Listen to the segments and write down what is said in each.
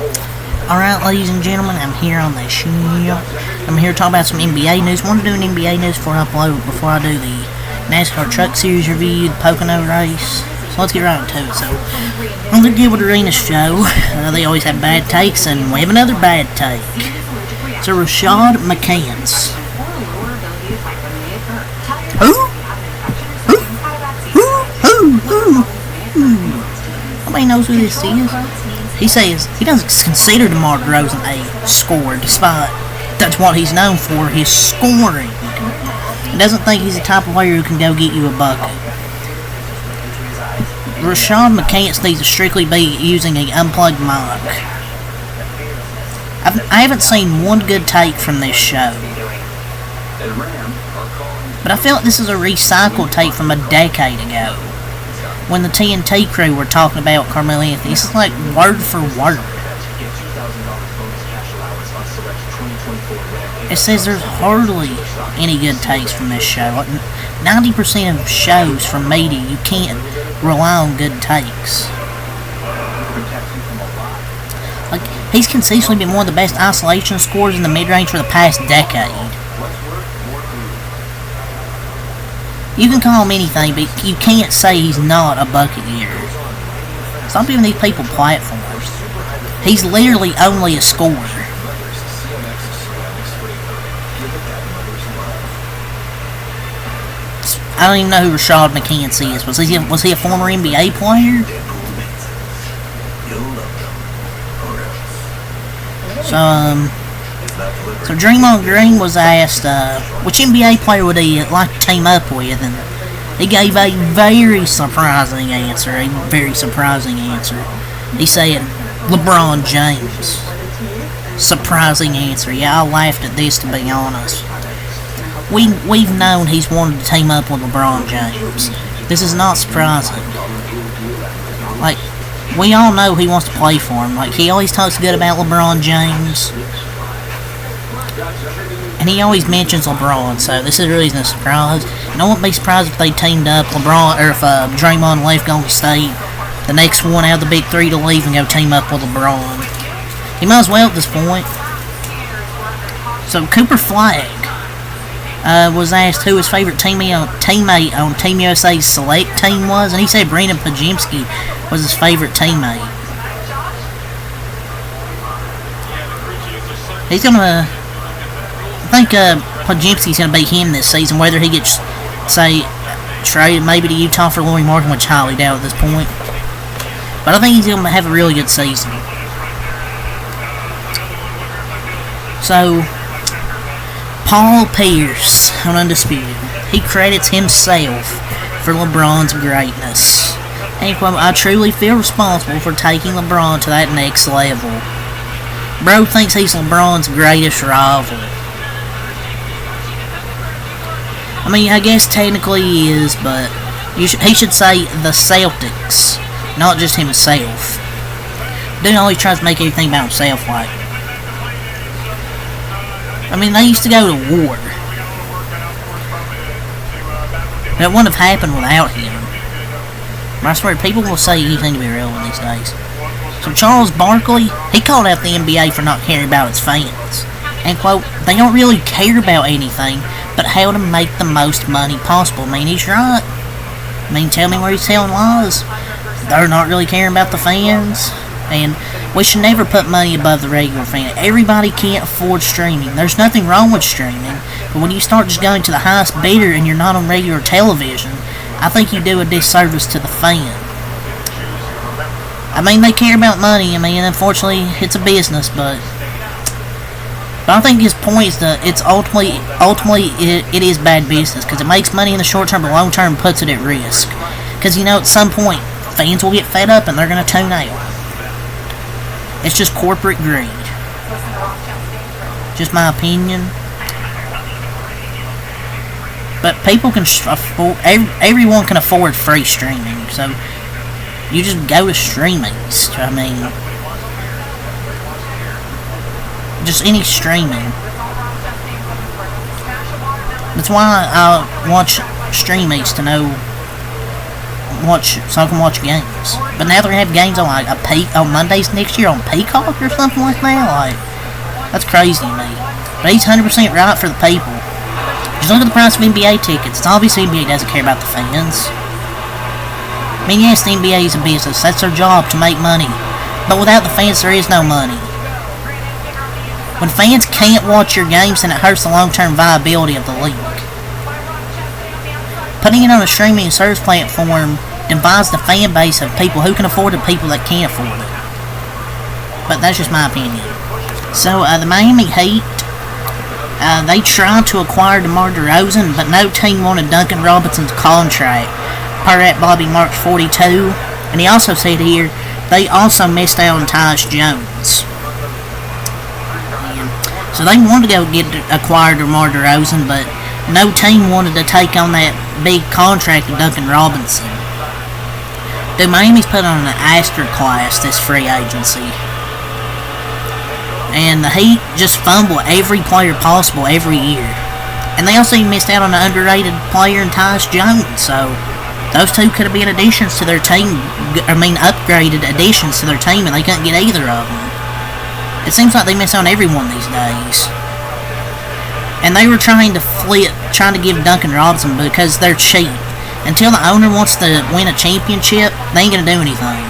Alright, ladies and gentlemen, I'm here on the show. I'm here to talk about some NBA news. I want to do an NBA news before I do the NASCAR Truck Series review, the Pocono race. So let's get right into it. So, on the Gilbert Arenas show, they always have bad takes, and we have another bad take. So, Rashad McCants. Nobody knows who this is. He says he doesn't consider DeMar DeRozan a scorer, despite that's what he's known for, his scoring. He doesn't think he's the type of player who can go get you a bucket. Rashad McCants needs to strictly be using an unplugged mic. I haven't seen one good take from this show, but I feel like this is a recycled take from a decade ago, when the TNT crew were talking about Carmelo Anthony. This is like word for word. It says there's hardly any good takes from this show. Like 90% of shows from media, you can't rely on good takes. Like, he's consistently been one of the best isolation scorers in the mid-range for the past decade. You can call him anything, but you can't say he's not a bucket getter. Stop giving these people platforms. He's literally only a scorer. I don't even know who Rashad McCants is. Was he a former NBA player? So Draymond Green was asked which NBA player would he like to team up with, and he gave a very surprising answer. He said LeBron James. Surprising answer. Yeah, I laughed at this, to be honest. We've known he's wanted to team up with LeBron James. This is not surprising. Like, we all know he wants to play for him. Like, he always talks good about LeBron James, and he always mentions LeBron, so this is really no surprise. And I wouldn't be surprised if they teamed up LeBron, or if Draymond left Golden State, the next one out of the big three to leave, and go team up with LeBron. He might as well at this point. So Cooper Flagg was asked who his favorite teammate on Team USA's select team was, and he said Brandon Podziemski was his favorite teammate. He's gonna, I think Podziemski's gonna be him this season, whether he gets, say, traded maybe to Utah for Lauri Markkanen, which I highly doubt at this point. But I think he's gonna have a really good season. So, Paul Pierce on Undisputed, he credits himself for LeBron's greatness. And quote, I truly feel responsible for taking LeBron to that next level. Bro thinks he's LeBron's greatest rival. I mean, I guess technically he is, but he should say the Celtics, not just himself. Dude always tries to make everything about himself, like. I mean, they used to go to war. That wouldn't have happened without him. I swear, people will say anything to be relevant these days. So Charles Barkley, he called out the NBA for not caring about its fans. And quote, they don't really care about anything but how to make the most money possible. I mean, he's right. I mean, tell me where he's telling lies. They're not really caring about the fans. And we should never put money above the regular fan. Everybody can't afford streaming. There's nothing wrong with streaming. But when you start just going to the highest bidder and you're not on regular television, I think you do a disservice to the fan. I mean, they care about money. I mean, unfortunately, it's a business, but I think his point is that it's ultimately it is bad business, because it makes money in the short term, but long term puts it at risk. Because, you know, at some point, fans will get fed up and they're going to tune out. It's just corporate greed. Just my opinion. But people can afford, everyone can afford free streaming, so you just go to streamings. I mean, just any streaming. That's why I watch streamings, to know so I can watch games. But now they're gonna have games on like on Mondays next year on Peacock or something like that. Like, that's crazy to me. But he's 100% right for the people. Just look at the price of NBA tickets. It's obvious NBA doesn't care about the fans. I mean, yes, the NBA is a business. That's their job, to make money. But without the fans, there is no money. When fans can't watch your games, then it hurts the long-term viability of the league. Putting it on a streaming service platform divides the fan base of people who can afford it and people that can't afford it. But that's just my opinion. So, the Miami Heat, they tried to acquire DeMar DeRozan, but no team wanted Duncan Robinson's contract, per at Bobby Marks 42. And he also said here, they also missed out on Tyus Jones. So they wanted to go acquire DeMar DeRozan, but no team wanted to take on that big contract of Duncan Robinson. Dude, Miami's put on an asterisk class this free agency. And the Heat just fumble every player possible every year. And they also missed out on an underrated player in Tyus Jones, so those two could have been additions to their team. Upgraded additions to their team, and they couldn't get either of them. It seems like they miss on everyone these days. And they were trying to give Duncan Robinson because they're cheap. Until the owner wants to win a championship, they ain't gonna do anything.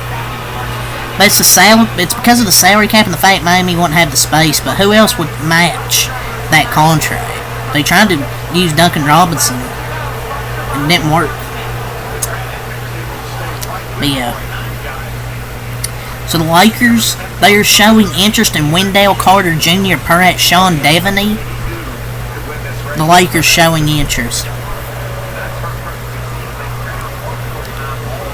But it's because of the salary cap and the fact Miami won't have the space. But who else would match that contract? They tried to use Duncan Robinson, and it didn't work. But yeah. So the Lakers, they are showing interest in Wendell Carter Jr. per at Sean Devaney. The Lakers showing interest.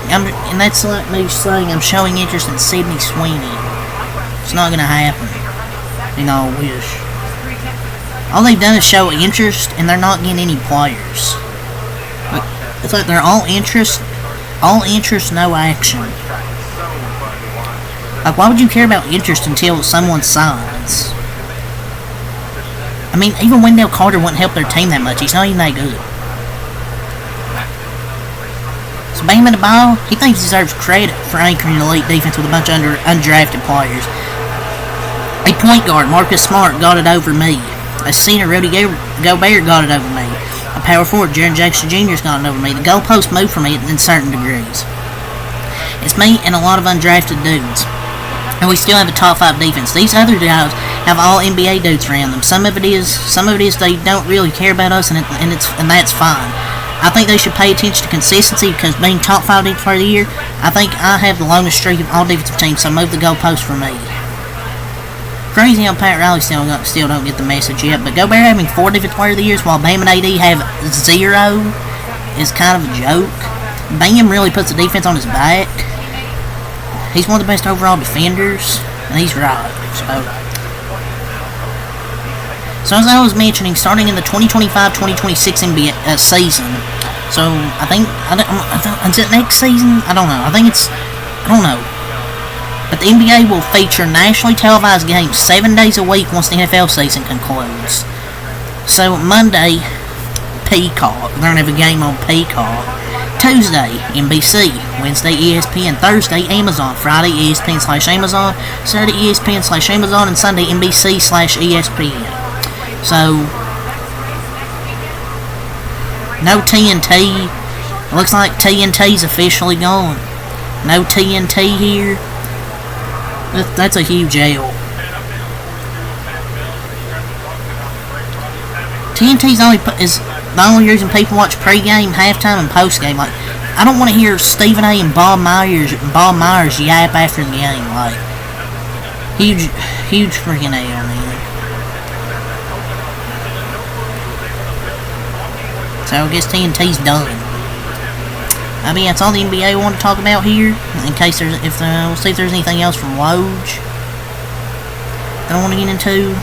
And that's like me saying I'm showing interest in Sidney Sweeney. It's not going to happen. I wish. All they've done is show interest, and they're not getting any players. It's like they're all interest, no action. Like, why would you care about interest until someone signs? I mean, even Wendell Carter wouldn't help their team that much. He's not even that good. So Bam Adebayo, he thinks he deserves credit for anchoring the elite defense with a bunch of undrafted players. A point guard, Marcus Smart, got it over me. A center, Rudy Gobert, got it over me. A power forward, Jaren Jackson Jr.'s got it over me. The goalpost moved for me in certain degrees. It's me and a lot of undrafted dudes. And we still have a top 5 defense. These other guys have all NBA dudes around them. Some of it is they don't really care about us, and that's fine. I think they should pay attention to consistency because being top 5 defense player of the year, I think I have the longest streak of all defensive teams, so move the goalpost for me. Crazy how Pat Riley still don't get the message yet, but Gobert having 4 defensive player of the years while Bam and AD have 0 is kind of a joke. Bam really puts the defense on his back. He's one of the best overall defenders, and he's right. So as I was mentioning, starting in the 2025-2026 NBA season, so I think until next season, I don't know. But the NBA will feature nationally televised games 7 days a week once the NFL season concludes. So Monday, Peacock. They're gonna have a game on Peacock. Tuesday, NBC. Wednesday, ESPN. Thursday, Amazon. Friday, ESPN/Amazon. Saturday, ESPN/Amazon. And Sunday, NBC/ESPN. So, no TNT. It looks like TNT's officially gone. No TNT here. That's a huge L. TNT's is the only reason people watch pregame, halftime, and postgame. Like, I don't want to hear Stephen A. and Bob Myers yap after the game. Like, huge freaking L, man. So I guess TNT's done. I mean, that's all the NBA wanted to talk about here. In case we'll see if there's anything else from Woj that I want to get into.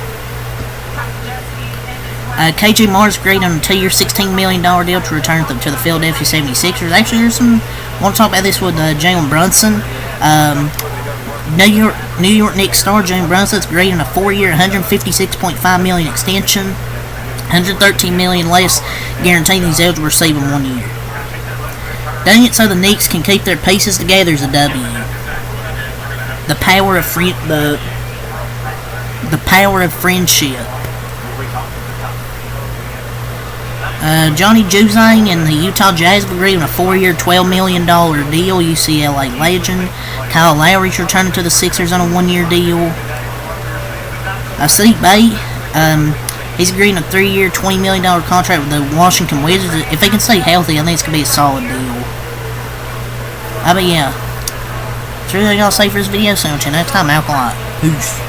KJ Mars agreed on a 2-year, $16 million deal to return to the Philadelphia 76ers. Actually, I want to talk about this with Jalen Brunson. New York Knicks star Jalen Brunson's agreed on a 4-year, $156.5 million extension. $113 million less guaranteed he's eligible to receive in 1 year. Doing it so the Knicks can keep their pieces together is a W. The power of the power of friendship. Johnny Juzang and the Utah Jazz agreed on a 4-year, $12 million deal. UCLA legend Kyle Lowry's returning to the Sixers on a 1-year deal. Saddiq Bey, he's agreed on a 3-year, $20 million contract with the Washington Wizards. If he can stay healthy, I think it's going to be a solid deal. But yeah, that's really all I'll say for this video. So until next time, Alkaline. Peace.